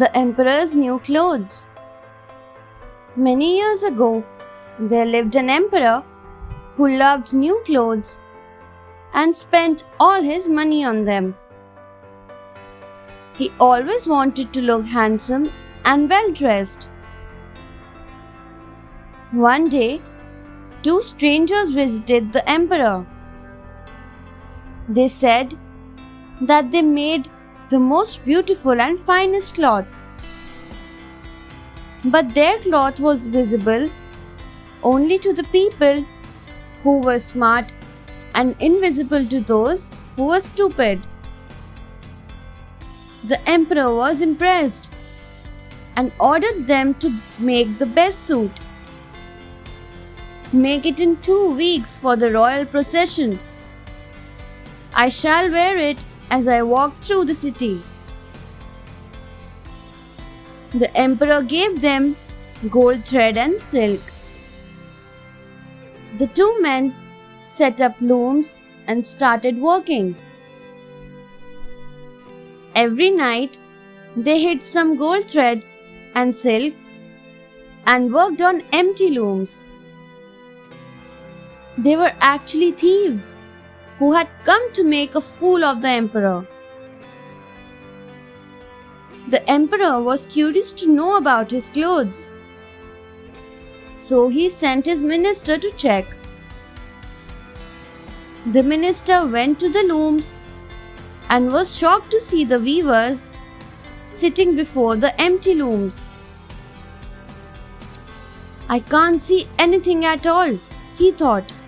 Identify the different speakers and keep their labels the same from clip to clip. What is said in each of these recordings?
Speaker 1: The emperor's new clothes. Many years ago, there lived an emperor who loved new clothes and spent all his money on them. He always wanted to look handsome and well dressed. One day, two strangers visited the emperor. They said that they made the most beautiful and finest cloth. But their cloth was visible only to the people who were smart and invisible to those who were stupid. The emperor was impressed and ordered them to make the best suit. Make it in 2 weeks for the royal procession. I shall wear it as I walk through the city. The emperor gave them gold thread and silk. The two men set up looms and started working. Every night, they hid some gold thread and silk and worked on empty looms. They were actually thieves who had come to make a fool of the emperor. The emperor was curious to know about his clothes, so he sent his minister to check. The minister went to the looms and was shocked to see the weavers sitting before the empty looms. "I can't see anything at all," he thought.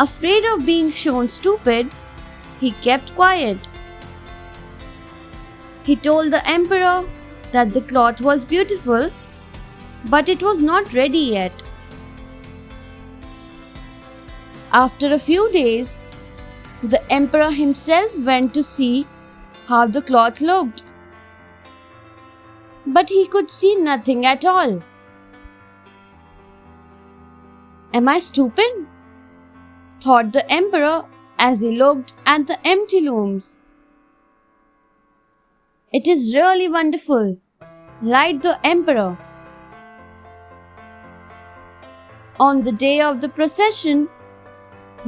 Speaker 1: Afraid of being shown stupid, he kept quiet. He told the emperor that the cloth was beautiful, but it was not ready yet. After a few days, the emperor himself went to see how the cloth looked. But he could see nothing at all. "Am I stupid?" thought the emperor as he looked at the empty looms. "It is really wonderful," lied the emperor. On the day of the procession,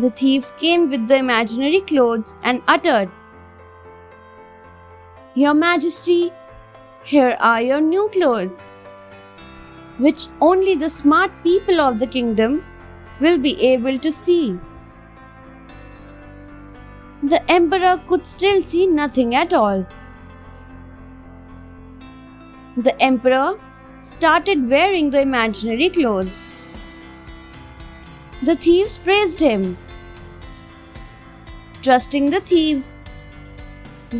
Speaker 1: the thieves came with the imaginary clothes and uttered, "Your Majesty, here are your new clothes, which only the smart people of the kingdom will be able to see." The emperor could still see nothing at all. The emperor started wearing the imaginary clothes. The thieves praised him. Trusting the thieves,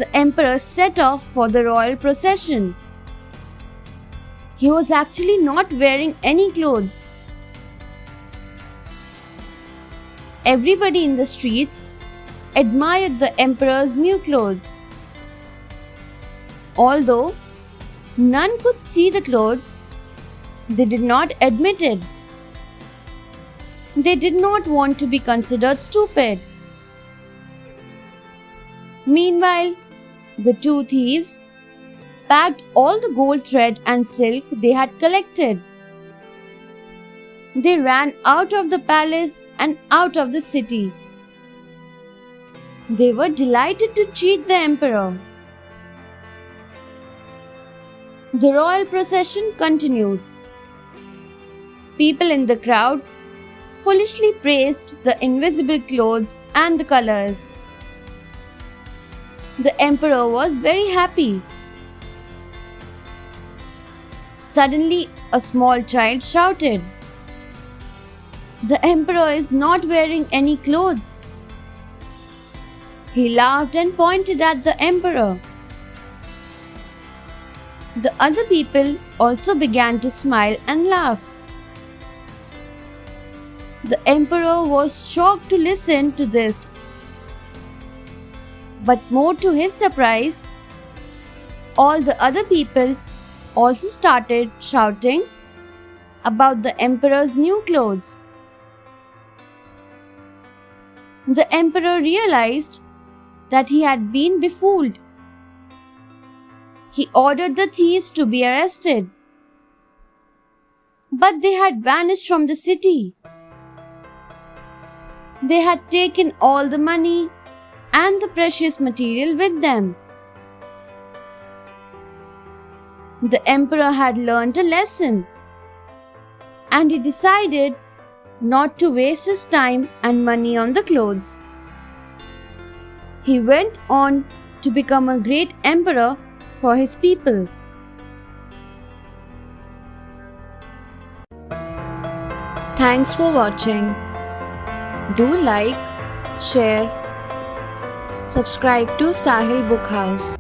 Speaker 1: the emperor set off for the royal procession. He was actually not wearing any clothes. Everybody in the streets admired the emperor's new clothes. Although none could see the clothes, they did not admit it. They did not want to be considered stupid. Meanwhile, the two thieves packed all the gold thread and silk they had collected. They ran out of the palace and out of the city. They were delighted to cheat the emperor. The royal procession continued. People in the crowd foolishly praised the invisible clothes and the colors. The emperor was very happy. Suddenly, a small child shouted, "The emperor is not wearing any clothes." He laughed and pointed at the emperor. The other people also began to smile and laugh. The emperor was shocked to listen to this. But more to his surprise, all the other people also started shouting about the emperor's new clothes. The emperor realized that he had been befooled. He ordered the thieves to be arrested, but they had vanished from the city. They had taken all the money and the precious material with them. The emperor had learned a lesson, and he decided not to waste his time and money on the clothes. He went on to become a great emperor for his people.
Speaker 2: Thanks for watching. Do like, share, subscribe to Sahil Book House.